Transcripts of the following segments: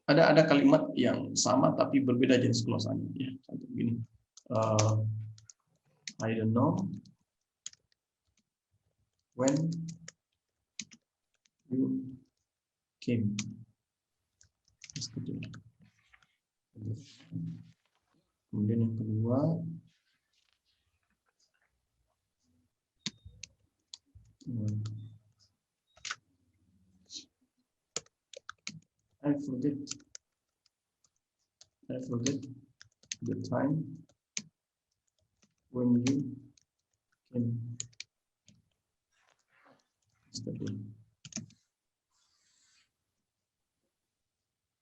ada kalimat yang sama tapi berbeda jenis clause-nya ya. Contoh begini. I don't know when you came yesterday. Kemudian yang kedua, I forget the time when you came yesterday.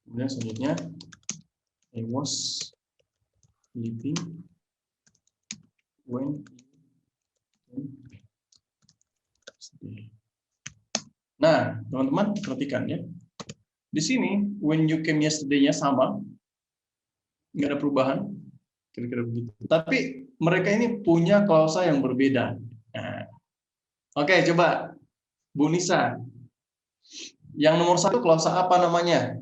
Kemudian selanjutnya, I was sleeping when you came yesterday. Nah, teman-teman perhatikan ya. Di sini when you came yesterday-nya sama, nggak ada perubahan, kira-kira begitu. Tapi mereka ini punya klausa yang berbeda. Nah, oke, coba Bu Nisa. Yang nomor 1 klausa apa namanya?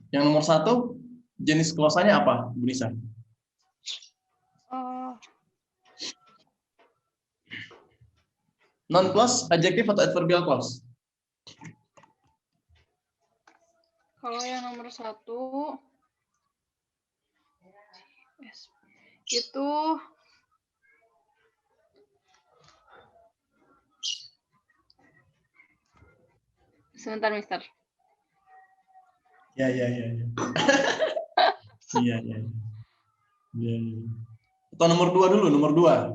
Yang nomor 1 jenis klausanya apa, Bu Nisa? Non clause, adjektif atau adverbial clause? Kalau yang nomor 1 itu sebentar, Mister. Ya. Iya. Atau nomor 2 dulu, nomor 2.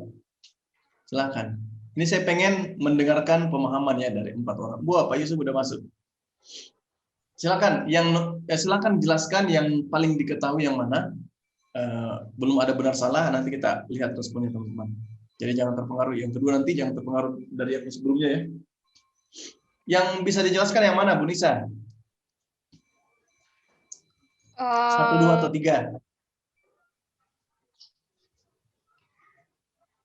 Silakan. Ini saya pengen mendengarkan pemahaman ya dari 4 orang. Bu, Pak Yusuf udah masuk. Silakan, silakan jelaskan yang paling diketahui yang mana. Belum ada benar salah, nanti kita lihat responnya teman-teman. Jadi jangan terpengaruh. Yang kedua nanti jangan terpengaruh dari yang sebelumnya ya. Yang bisa dijelaskan yang mana, Bu Nisa? 1, 2, atau 3?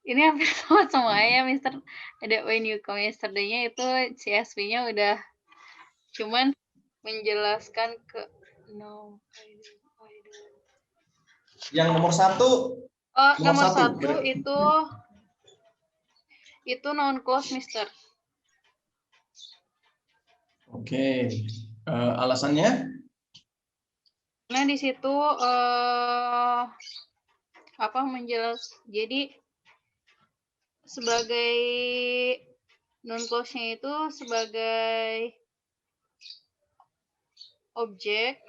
Ini hampir sama semuanya, Mister. Ada when you come yesterday-nya itu CSV-nya udah, cuman menjelaskan ke no. Yang nomor 1. Nomor 1 itu non clause, Mister. Oke. Alasannya? Karena di situ jadi sebagai non clause-nya itu sebagai objek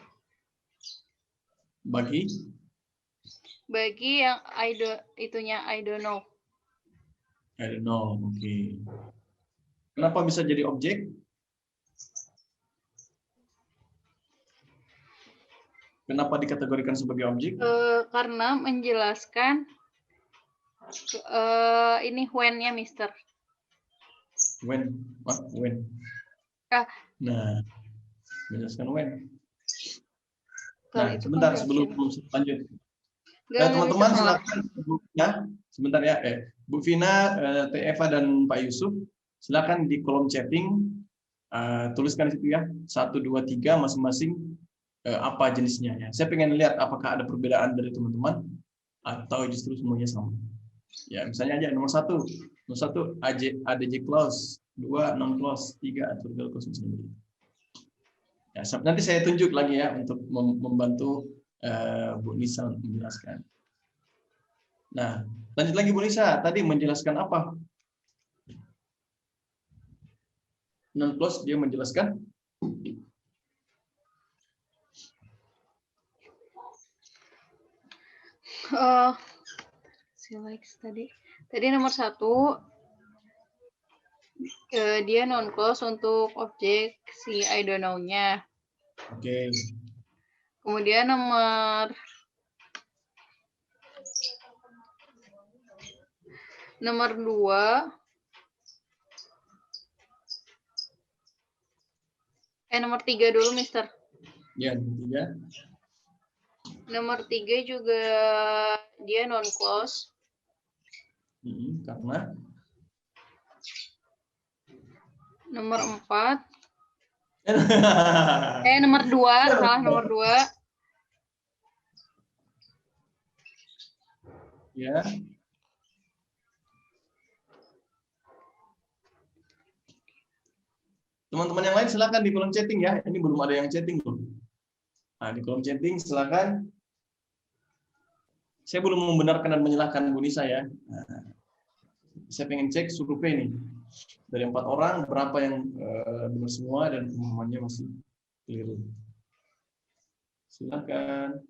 Bagi yang I don't know. I don't know. Oke. Kenapa bisa jadi objek? Kenapa dikategorikan sebagai objek? Karena menjelaskan ini when-nya, Mister. When? When? Nah, menjelaskan when. Nah, sebentar sebelum lanjut. Teman-teman silakan sebentar ya. Bu Vina, Teh Eva dan Pak Yusuf, silakan di kolom chatting tuliskan di situ ya 1, 2, 3 masing-masing apa jenisnya ya. Saya pengen lihat apakah ada perbedaan dari teman-teman atau justru semuanya sama. Ya, misalnya aja nomor 1 ADJ clause, 2 non clause, 3 adverbial clause misalnya. Ya, nanti saya tunjuk lagi ya untuk membantu Bu Nisa menjelaskan. Nah, lanjut lagi Bu Nisa, tadi menjelaskan apa? Non clause dia menjelaskan tadi nomor 1 dia non clause untuk objek si I don't know-nya. Oke. Kemudian nomor 2 nomor 3 dulu, Mister. Ya, 3. Nomor 3 juga dia non clause. Karena Nomor 4. Nomor 2, salah nomor 2. Ya. Teman-teman yang lain silakan di kolom chatting ya. Ini belum ada yang chatting loh. Nah, di kolom chatting silakan. Saya belum membenarkan dan menyalahkan Bu Nisa ya. Nah, saya pengen cek survei nih. Dari 4 orang berapa yang benar semua dan pemahamannya masih keliru. Silakan.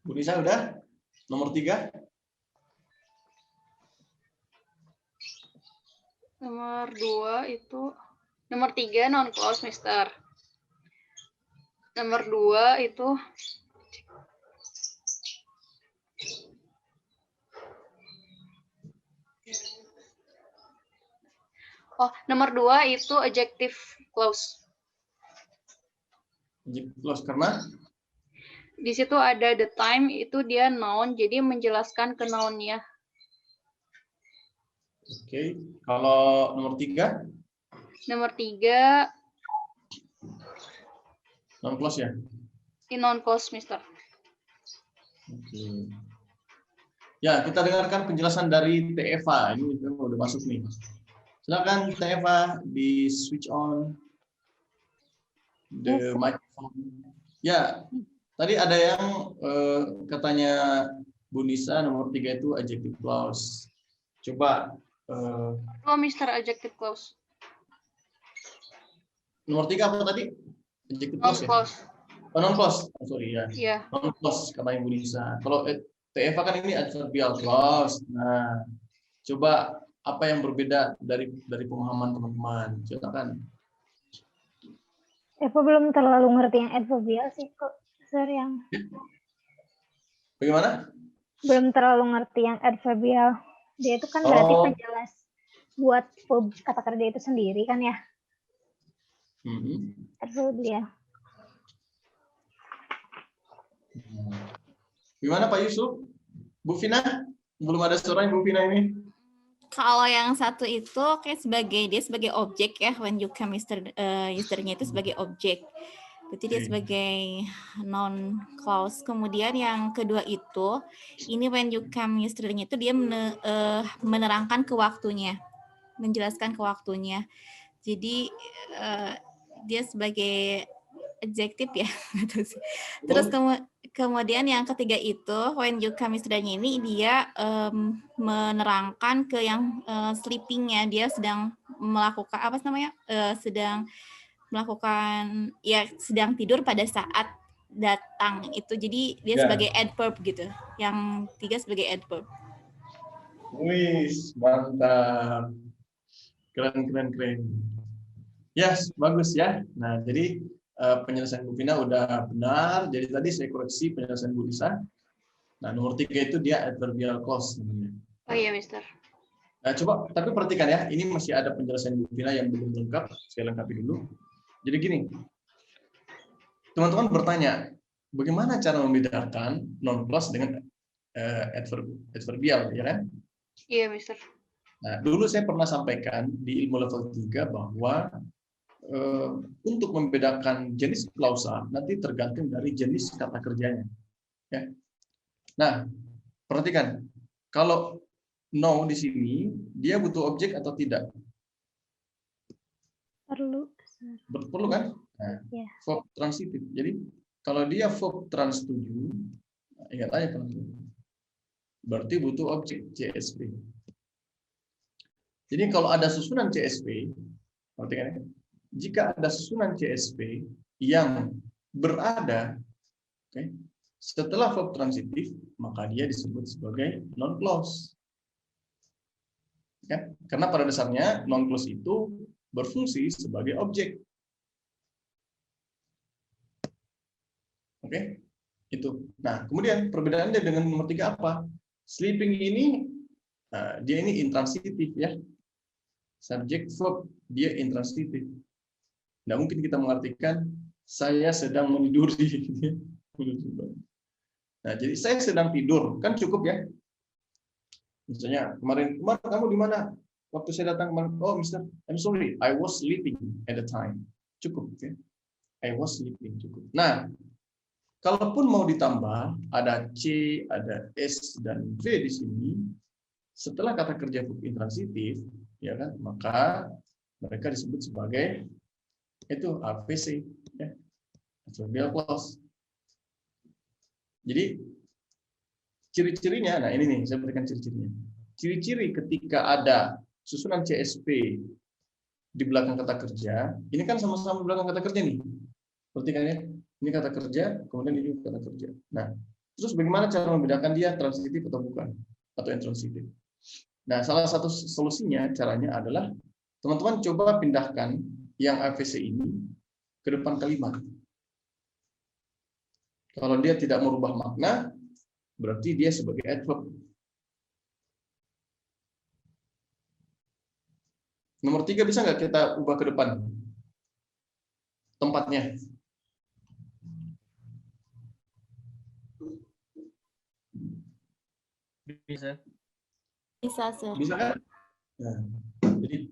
Bu Nisa udah? Nomor 3? Nomor 2 itu nomor 3 non close, Mister. Nomor 2 itu nomor 2 itu adjective clause. Adjective clause karena Di situ ada the time, itu dia noun, jadi menjelaskan ke noun-nya. Oke. Kalau nomor 3? Nomor 3 Non clause ya? non close, Mister. Oke. Ya, kita dengarkan penjelasan dari Teh Eva. Ini udah masuk nih. Silakan Teh Eva di switch on the microphone. Ya, tadi ada yang katanya Bu Nisa nomor 3 itu adjective clause. Coba Mister, adjective clause. nomor 3 apa tadi? Adjective Non clause ya? close. Oh, non clause. Oh, sorry ya. Iya. Non clause katanya Bu Nisa. Kalau Teh Eva kan ini adverbial clause. Nah, coba apa yang berbeda dari pemahaman teman-teman? Silakan. Eva belum terlalu ngerti yang adverbial sih kok, Sir, yang Bagaimana? belum terlalu ngerti yang adverbial. Dia itu kan berarti penjelas buat kata kerja itu sendiri kan ya? Adverbial. Gimana Pak Yusuf? Bu Vina? Belum ada suaranya Bu Vina ini. Kalau yang satu itu kayak dia sebagai objek ya, when you come yesterday-nya itu sebagai objek. Berarti dia sebagai non clause. Kemudian yang kedua itu, ini when you come yesterday-nya itu dia menerangkan ke waktunya, menjelaskan ke waktunya. Jadi dia sebagai adjektif ya. Terus kemudian yang ketiga itu when you come yesterday-nya ini dia menerangkan ke yang sleeping-nya, dia sedang melakukan apa namanya sedang melakukan ya sedang tidur pada saat datang itu, jadi dia sebagai adverb gitu. Yang tiga sebagai adverb. Wih, mantap, keren. Yes, bagus ya. Nah, jadi penyelesaian Bu Vina udah benar. Jadi tadi saya koreksi penyelesaian Bu Lisa. Nah, nomor 3 itu dia adverbial clause namanya. Oh iya, Mister. Nah, coba, tapi perhatikan ya, ini masih ada penjelasan Bu Vina yang belum lengkap. Saya lengkapi dulu. Jadi gini, teman-teman bertanya, bagaimana cara membedakan non clause dengan adverbial, ya kan? Iya, Mister. Nah, dulu saya pernah sampaikan di ilmu level 3 bahwa untuk membedakan jenis klausa nanti tergantung dari jenis kata kerjanya. Ya. Nah, perhatikan, kalau no di sini dia butuh objek atau tidak? Perlu kan? Nah, verb transitif. Jadi kalau dia verb trans 7, ingat aja kan? Berarti butuh objek CSV. Jadi kalau ada susunan CSV, perhatikan ya. Jika ada susunan CSV yang berada setelah verb transitif, maka dia disebut sebagai non clause. Ya, karena pada dasarnya non clause itu berfungsi sebagai objek. Oke, itu. Nah, kemudian perbedaannya dengan nomor 3 apa? Sleeping ini dia ini intransitif ya. Subject verb dia intransitif. Nah, mungkin kita mengartikan saya sedang meniduri. Nah, jadi saya sedang tidur, kan cukup ya. Misalnya kemarin kamu di mana? Waktu saya datang kemarin, oh Mister, I'm sorry, I was sleeping at the time. Cukup ya. I was sleeping, cukup. Nah, kalaupun mau ditambah, ada C, ada S, dan V di sini, setelah kata kerja verb intransitif, ya kan, maka mereka disebut sebagai itu AVC, ya, adverbial clause. Jadi ciri-cirinya, nah ini nih, saya berikan ciri-cirinya. Ciri-ciri ketika ada susunan CSP di belakang kata kerja, ini kan sama-sama belakang kata kerja nih. Perhatikan ya, ini kata kerja, kemudian ini kata kerja. Nah, terus bagaimana cara membedakan dia transitif atau bukan, atau intransitif? Nah, salah satu solusinya, caranya adalah teman-teman coba pindahkan yang AVC ini ke depan kalimat. Kalau dia tidak merubah makna, berarti dia sebagai adverb. Nomor 3 bisa nggak kita ubah ke depan tempatnya? Bisa. Bisa, Sir. Bisa kan? Nah, jadi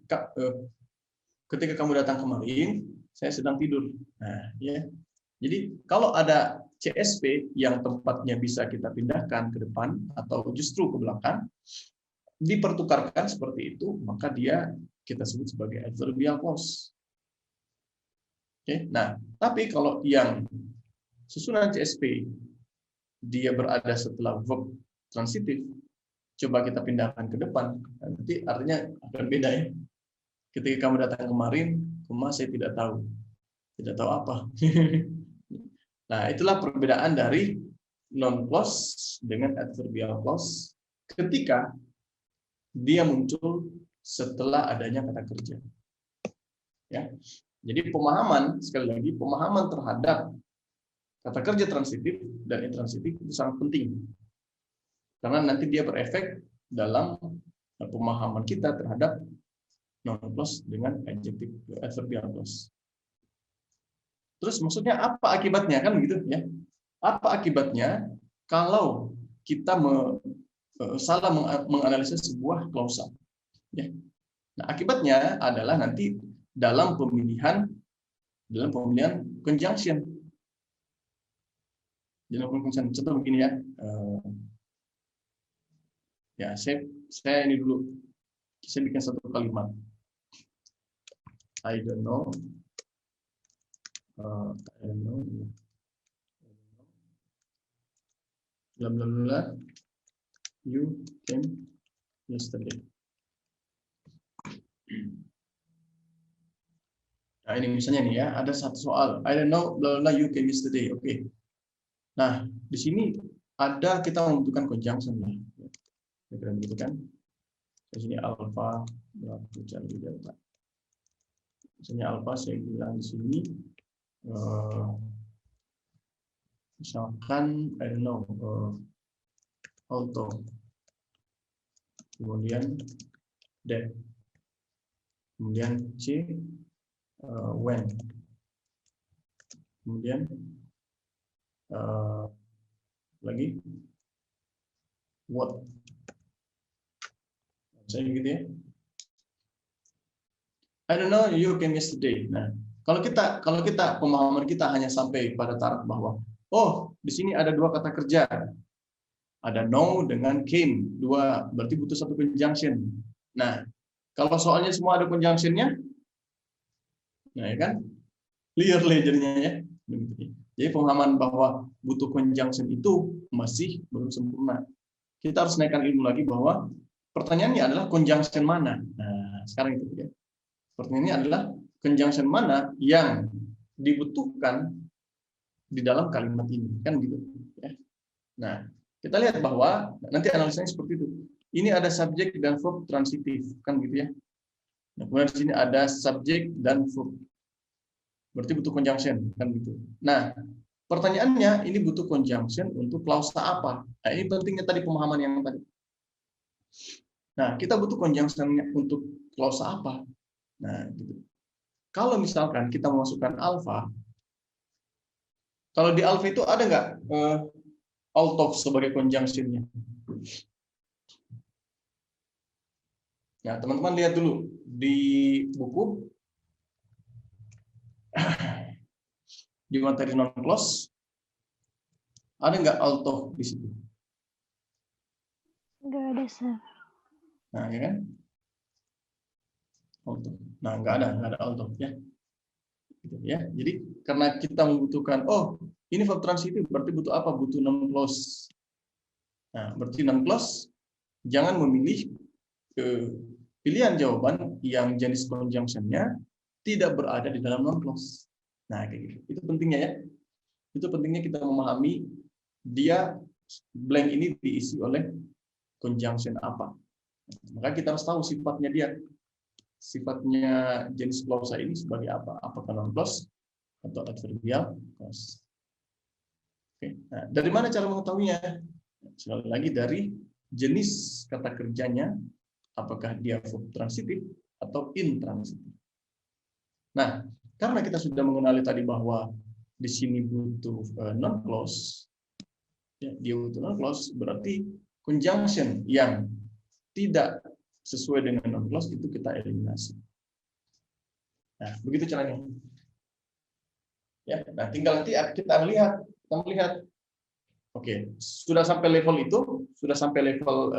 ketika kamu datang kemarin, saya sedang tidur. Nah, ya. Jadi kalau ada CSP yang tempatnya bisa kita pindahkan ke depan atau justru ke belakang, dipertukarkan seperti itu, maka dia kita sebut sebagai adverbial clause. Oke. Nah, tapi kalau yang susunan CSP dia berada setelah verb transitif, coba kita pindahkan ke depan, nanti artinya akan beda ya. Ketika kamu datang kemarin, saya tidak tahu apa. Nah, itulah perbedaan dari non clause dengan adverbial clause ketika dia muncul setelah adanya kata kerja. Ya. Jadi pemahaman, sekali lagi, pemahaman terhadap kata kerja transitif dan intransitif itu sangat penting. Karena nanti dia berefek dalam pemahaman kita terhadap non clause dengan adjective adverbial clause. Terus maksudnya apa akibatnya, kan begitu ya? Apa akibatnya kalau kita salah menganalisis sebuah klausa? Ya. Nah, akibatnya adalah nanti dalam pemilihan conjunction. Dalam conjunction, contoh begini ya. Ya, saya ini dulu. Saya bikin satu kalimat. I don't know. Bla bla bla. You came yesterday. Nah, ini misalnya nih ya, ada satu soal. I don't know, bla bla, you came yesterday. Oke. Nah, di sini ada kita membutuhkan conjunction lah. Kira-kira begitu kan? Di sini alpha cari delta. Misalnya alpha saya bilang di sini misalkan I don't know auto, kemudian D, kemudian C when, kemudian lagi what, saya gitu ya. I don't know, you came yesterday. Nah, kalau kita pemahaman kita hanya sampai pada taraf bahwa oh, di sini ada dua kata kerja. Ada know dengan came, dua, berarti butuh satu conjunction. Nah, kalau soalnya semua ada conjunction-nya, nah ya kan? Clear jadinya ya. Jadi pemahaman bahwa butuh conjunction itu masih belum sempurna. Kita harus naikkan ilmu lagi bahwa pertanyaannya adalah conjunction mana. Nah, sekarang itu ya. Pertanyaannya adalah conjunction mana yang dibutuhkan di dalam kalimat ini, kan gitu ya. Nah, kita lihat bahwa nanti analisanya seperti itu. Ini ada subjek dan verb transitif, kan gitu ya. Nah, kemudian di sini ada subjek dan verb. Berarti butuh conjunction, kan gitu. Nah, pertanyaannya ini butuh conjunction untuk klausa apa? Nah, ini pentingnya tadi pemahaman yang tadi. Nah, kita butuh conjunction untuk klausa apa? Nah, gitu. Kalau misalkan kita memasukkan alpha, kalau di alpha itu ada nggak out of sebagai conjunction-nya. Nah, teman-teman lihat dulu di buku di materi non clause ada nggak out of di situ? Nggak ada, Sir. Nah, ya kan? Out of. Nah, nggak ada out of ya. Gitu, ya. Jadi karena kita membutuhkan, oh ini verb transitif berarti butuh apa? Butuh non clause. Nah, berarti non clause jangan memilih pilihan jawaban yang jenis conjunction-nya tidak berada di dalam non clause. Nah, kayak gitu. Itu pentingnya ya. Itu pentingnya kita memahami dia blank ini diisi oleh conjunction apa. Maka kita harus tahu sifatnya dia. Sifatnya jenis klausa ini sebagai apa? Apakah non clause atau adverbial clause? Oke. Nah, dari mana cara mengetahuinya? Sekali lagi dari jenis kata kerjanya. Apakah dia verb transitif atau intransitif. Nah, karena kita sudah mengenali tadi bahwa di sini butuh non clause, ya, dia butuh non clause berarti conjunction yang tidak sesuai dengan non clause itu kita eliminasi. Nah, begitu caranya. Ya, nah tinggal nanti kita melihat, oke, sudah sampai level itu, sudah sampai level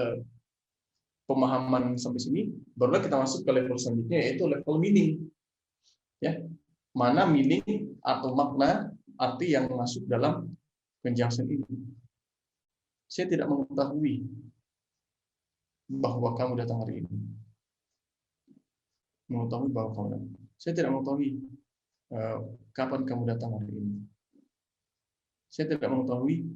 pemahaman sampai sini, barulah kita masuk ke level selanjutnya yaitu level meaning. Ya, mana meaning atau makna arti yang masuk dalam conjunction ini. Saya tidak mengetahui bahwa kamu datang hari ini. Mengetahui bahwa kamu datang. Saya tidak mengetahui kapan kamu datang hari ini. Saya tidak mengetahui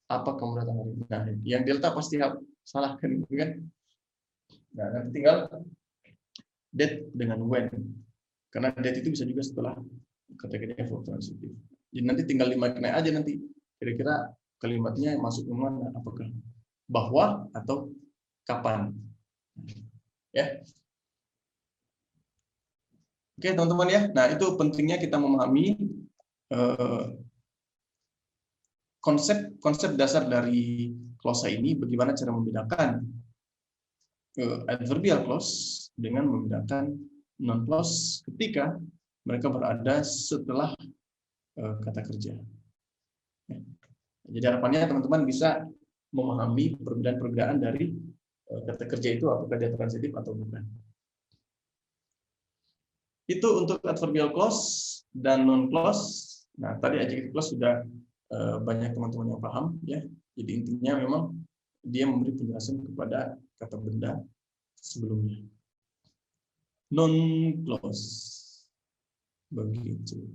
apa kamu datang hari ini. Nah, yang delta pasti salah kan, kan? Nah, nanti tinggal date dengan when. Karena date itu bisa juga setelah kata-katanya verb transitif. Jadi nanti tinggal dimaknai aja nanti. Kira-kira kalimatnya masuk ke mana? Apakah bahwa atau kapan? Ya. Oke, teman-teman ya. Nah, itu pentingnya kita memahami konsep dasar dari klausa ini, bagaimana cara membedakan adverbial clause dengan membedakan non clause ketika mereka berada setelah kata kerja. Jadi harapannya teman-teman bisa memahami perbedaan-perbedaan dari kata kerja itu, apakah dia transitif atau bukan. Itu untuk adverbial clause dan non clause. Nah, tadi adjective clause sudah banyak teman-teman yang paham ya. Jadi intinya memang dia memberi penjelasan kepada kata benda sebelumnya. Non clause begitu.